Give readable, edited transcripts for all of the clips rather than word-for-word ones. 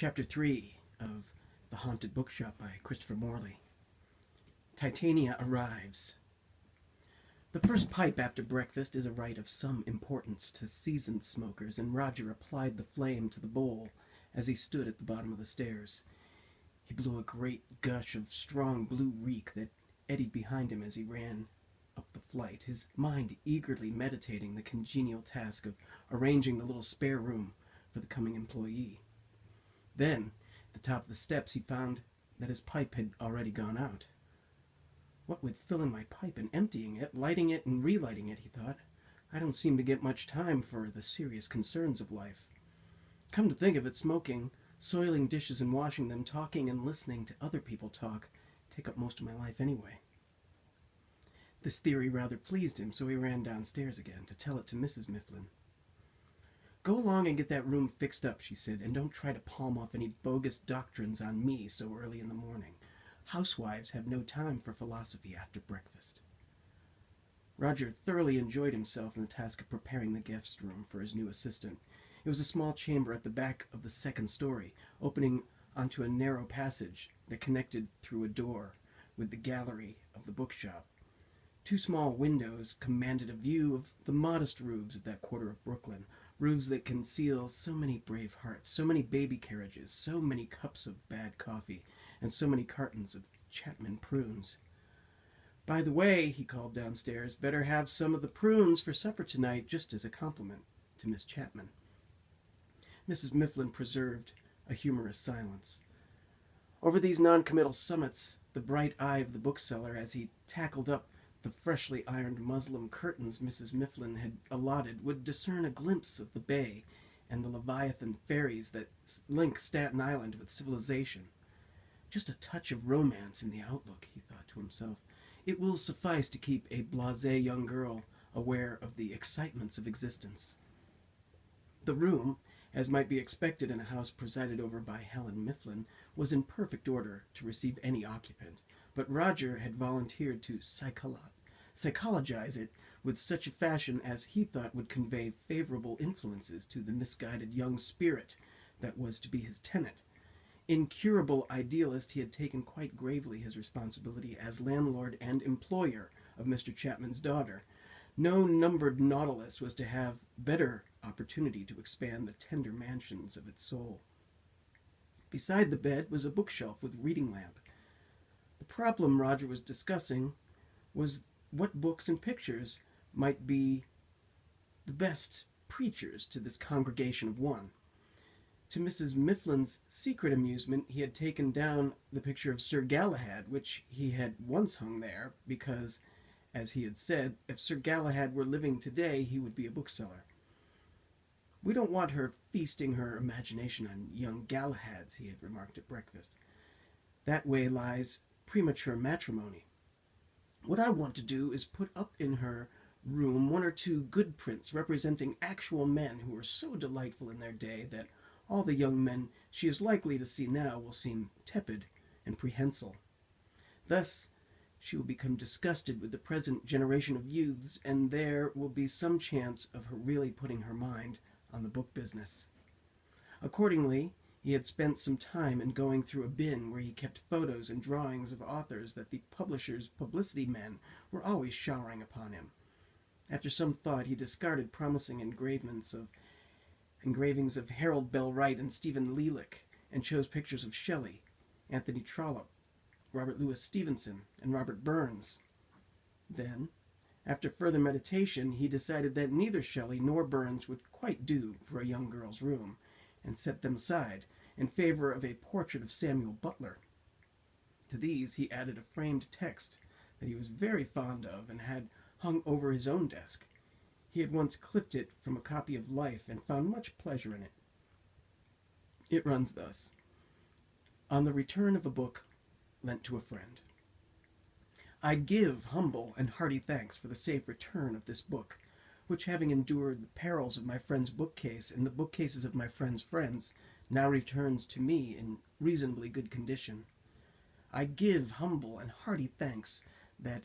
Chapter 3 of The Haunted Bookshop by Christopher Morley. Titania Arrives. The first pipe after breakfast is a rite of some importance to seasoned smokers, and Roger applied the flame to the bowl as he stood at the bottom of the stairs. He blew a great gush of strong blue reek that eddied behind him as he ran up the flight, his mind eagerly meditating the congenial task of arranging the little spare room for the coming employee. Then, at the top of the steps, he found that his pipe had already gone out. What with filling my pipe and emptying it, lighting it and relighting it, he thought, I don't seem to get much time for the serious concerns of life. Come to think of it, smoking, soiling dishes and washing them, talking and listening to other people talk, take up most of my life anyway. This theory rather pleased him, so he ran downstairs again to tell it to Mrs. Mifflin. Go along and get that room fixed up, she said, and don't try to palm off any bogus doctrines on me so early in the morning. Housewives have no time for philosophy after breakfast. Roger thoroughly enjoyed himself in the task of preparing the guest room for his new assistant. It was a small chamber at the back of the second story, opening onto a narrow passage that connected through a door with the gallery of the bookshop. Two small windows commanded a view of the modest roofs of that quarter of Brooklyn, roofs that conceal so many brave hearts, so many baby carriages, so many cups of bad coffee, and so many cartons of Chapman prunes. By the way, he called downstairs, better have some of the prunes for supper tonight, just as a compliment to Miss Chapman. Mrs. Mifflin preserved a humorous silence. Over these non-committal summits, the bright eye of the bookseller, as he tackled up the freshly ironed muslin curtains Mrs. Mifflin had allotted, would discern a glimpse of the bay and the Leviathan ferries that link Staten Island with civilization. Just a touch of romance in the outlook, he thought to himself. It will suffice to keep a blasé young girl aware of the excitements of existence. The room, as might be expected in a house presided over by Helen Mifflin, was in perfect order to receive any occupant, but Roger had volunteered to psychologize it with such a fashion as he thought would convey favorable influences to the misguided young spirit that was to be his tenant. Incurable idealist, he had taken quite gravely his responsibility as landlord and employer of Mr. Chapman's daughter. No numbered nautilus was to have better opportunity to expand the tender mansions of its soul. Beside the bed was a bookshelf with reading lamp. The problem Roger was discussing was what books and pictures might be the best preachers to this congregation of one. To Mrs. Mifflin's secret amusement, he had taken down the picture of Sir Galahad, which he had once hung there, because, as he had said, if Sir Galahad were living today, he would be a bookseller. We don't want her feasting her imagination on young Galahads, he had remarked at breakfast. That way lies premature matrimony. What I want to do is put up in her room one or two good prints representing actual men who were so delightful in their day that all the young men she is likely to see now will seem tepid and prehensile. Thus, she will become disgusted with the present generation of youths, and there will be some chance of her really putting her mind on the book business. Accordingly, he had spent some time in going through a bin where he kept photos and drawings of authors that the publishers' publicity men were always showering upon him. After some thought, he discarded promising engravings of Harold Bell Wright and Stephen Lelich, and chose pictures of Shelley, Anthony Trollope, Robert Louis Stevenson, and Robert Burns. Then, after further meditation, he decided that neither Shelley nor Burns would quite do for a young girl's room, and set them aside in favor of a portrait of Samuel Butler. To these he added a framed text that he was very fond of and had hung over his own desk. He had once clipped it from a copy of Life and found much pleasure in it. It runs thus: On the return of a book lent to a friend. I give humble and hearty thanks for the safe return of this book, which, having endured the perils of my friend's bookcase and the bookcases of my friend's friends, now returns to me in reasonably good condition. I give humble and hearty thanks that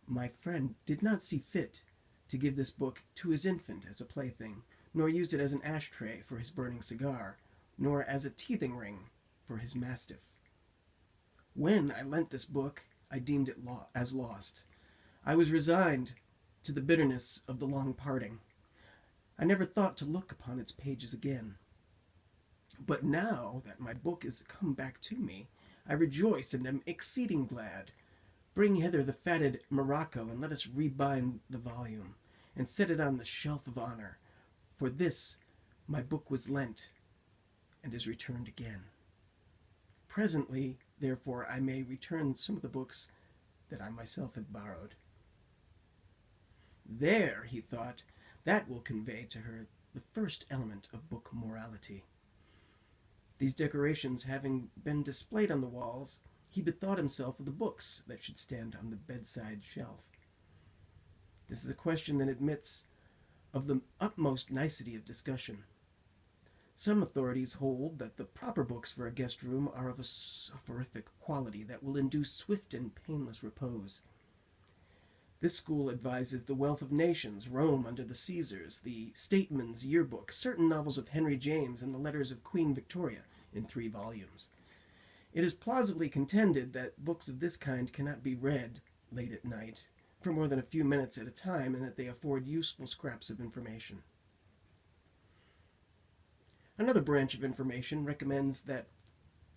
my friend did not see fit to give this book to his infant as a plaything, nor use it as an ashtray for his burning cigar, nor as a teething ring for his mastiff. When I lent this book, I deemed it as lost. I was resigned to the bitterness of the long parting. I never thought to look upon its pages again. But now that my book is come back to me, I rejoice and am exceeding glad. Bring hither the fatted morocco, and let us rebind the volume, and set it on the shelf of honor. For this my book was lent, and is returned again. Presently, therefore, I may return some of the books that I myself have borrowed. There, he thought, that will convey to her the first element of book morality. These decorations having been displayed on the walls, he bethought himself of the books that should stand on the bedside shelf. This is a question that admits of the utmost nicety of discussion. Some authorities hold that the proper books for a guest room are of a soporific quality that will induce swift and painless repose. This school advises The Wealth of Nations, Rome Under the Caesars, the Statesman's Yearbook, certain novels of Henry James, and the letters of Queen Victoria in 3 volumes. It is plausibly contended that books of this kind cannot be read late at night for more than a few minutes at a time, and that they afford useful scraps of information. Another branch of information recommends that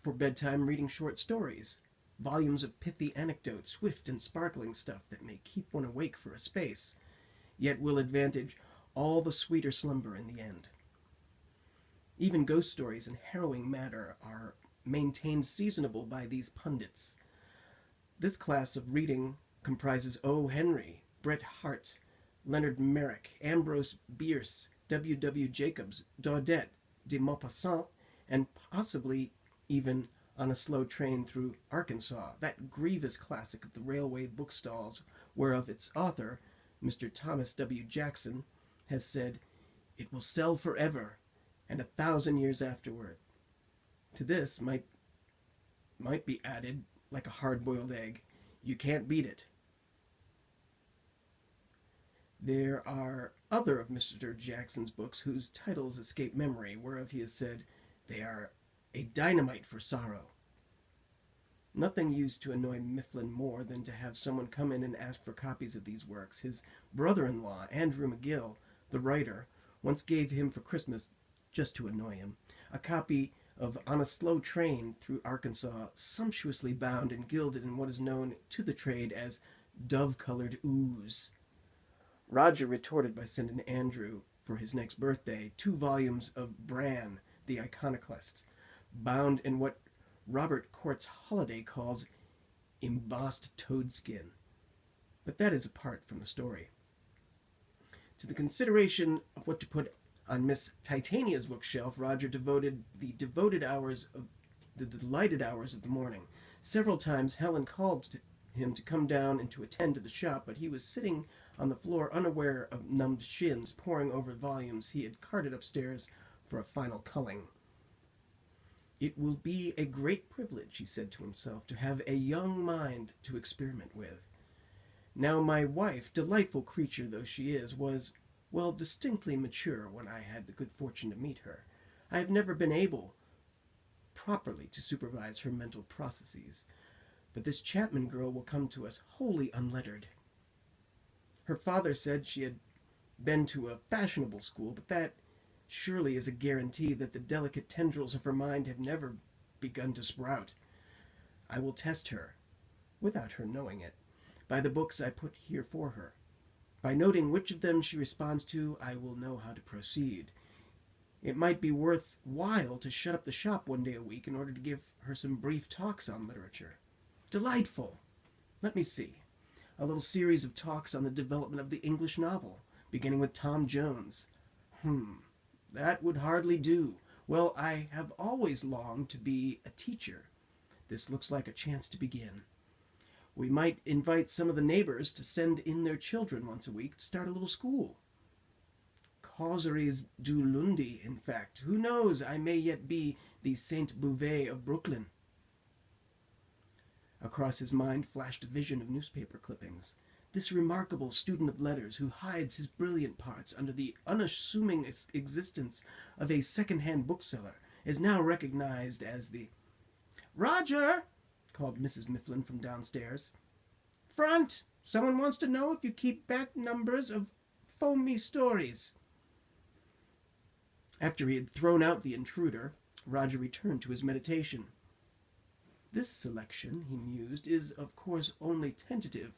for bedtime reading short stories, volumes of pithy anecdote, swift and sparkling stuff that may keep one awake for a space, yet will advantage all the sweeter slumber in the end. Even ghost stories and harrowing matter are maintained seasonable by these pundits. This class of reading comprises O. Henry, Bret Harte, Leonard Merrick, Ambrose Bierce, W. W. Jacobs, Daudet, de Maupassant, and possibly even On a Slow Train Through Arkansas, that grievous classic of the railway bookstalls, whereof its author, Mr. Thomas W. Jackson, has said, "It will sell forever, and 1,000 years afterward." To this might be added, like a hard-boiled egg, "You can't beat it." There are other of Mr. Jackson's books whose titles escape memory, whereof he has said, "They are a dynamite for sorrow." Nothing used to annoy Mifflin more than to have someone come in and ask for copies of these works. His brother-in-law, Andrew McGill, the writer, once gave him for Christmas, just to annoy him, a copy of On a Slow Train Through Arkansas, sumptuously bound and gilded in what is known to the trade as dove-colored ooze. Roger retorted by sending Andrew, for his next birthday, 2 volumes of Bran, the Iconoclast, bound in what Robert Court's Holiday calls embossed toadskin. But that is apart from the story. To the consideration of what to put on Miss Titania's bookshelf, Roger devoted the delighted hours of the morning. Several times Helen called to him to come down and to attend to the shop, but he was sitting on the floor unaware of numbed shins, poring over volumes he had carted upstairs for a final culling. "It will be a great privilege," he said to himself, "to have a young mind to experiment with. Now my wife, delightful creature though she is, was, well, distinctly mature when I had the good fortune to meet her. I have never been able properly to supervise her mental processes, but this Chapman girl will come to us wholly unlettered. Her father said she had been to a fashionable school, but that surely is a guarantee that the delicate tendrils of her mind have never begun to sprout. I will test her, without her knowing it, by the books I put here for her. By noting which of them she responds to, I will know how to proceed. It might be worth while to shut up the shop one day a week in order to give her some brief talks on literature. Delightful! Let me see. A little series of talks on the development of the English novel, beginning with Tom Jones. That would hardly do. Well, I have always longed to be a teacher. This looks like a chance to begin. We might invite some of the neighbors to send in their children once a week to start a little school. Causeries du Lundi, in fact. Who knows, I may yet be the Saint Beuve of Brooklyn. Across his mind flashed a vision of newspaper clippings. This remarkable student of letters who hides his brilliant parts under the unassuming existence of a second-hand bookseller, is now recognized as the... "Roger!" called Mrs. Mifflin from downstairs. "Front! Someone wants to know if you keep back numbers of foamy stories." After he had thrown out the intruder, Roger returned to his meditation. "This selection," he mused, "is of course only tentative.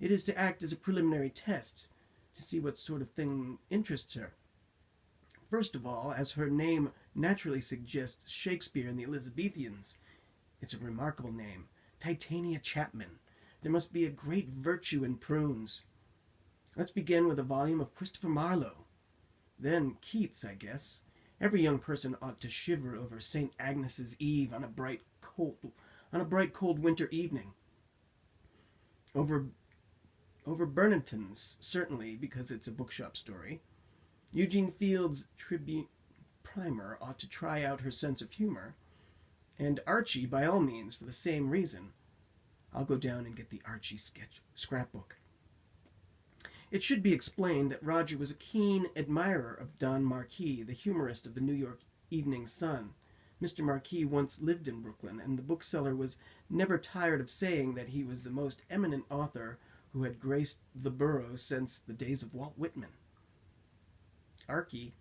It is to act as a preliminary test, to see what sort of thing interests her. First of all, as her name naturally suggests Shakespeare and the Elizabethans. It's a remarkable name, Titania Chapman. There must be a great virtue in prunes. Let's begin with a volume of Christopher Marlowe. Then Keats, I guess. Every young person ought to shiver over St. Agnes's Eve on a bright cold winter evening. Over Burlington's, certainly, because it's a bookshop story. Eugene Field's Tribune Primer ought to try out her sense of humor. And Archie, by all means, for the same reason. I'll go down and get the Archie scrapbook. It should be explained that Roger was a keen admirer of Don Marquis, the humorist of the New York Evening Sun. Mr. Marquis once lived in Brooklyn, and the bookseller was never tired of saying that he was the most eminent author who had graced the borough since the days of Walt Whitman. Archie,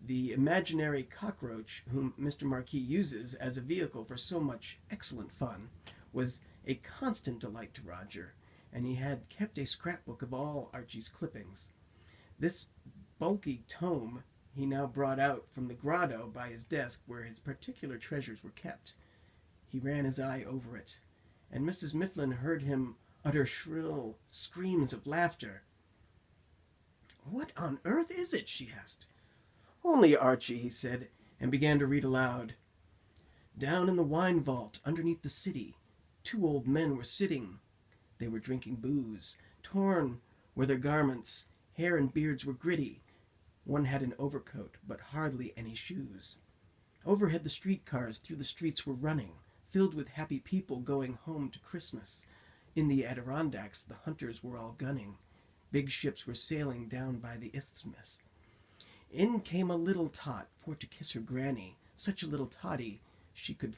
the imaginary cockroach whom Mr. Marquis uses as a vehicle for so much excellent fun, was a constant delight to Roger, and he had kept a scrapbook of all Archie's clippings. This bulky tome he now brought out from the grotto by his desk where his particular treasures were kept. He ran his eye over it, and Mrs. Mifflin heard him utter shrill screams of laughter. "What on earth is it?" she asked. "Only Archie," he said, and began to read aloud. "Down in the wine vault, underneath the city, 2 old men were sitting. They were drinking booze. Torn were their garments. Hair and beards were gritty. One had an overcoat, but hardly any shoes. Overhead the streetcars through the streets were running, filled with happy people going home to Christmas. In the Adirondacks the hunters were all gunning. Big ships were sailing down by the isthmus. In came a little tot for to kiss her granny, such a little totty she could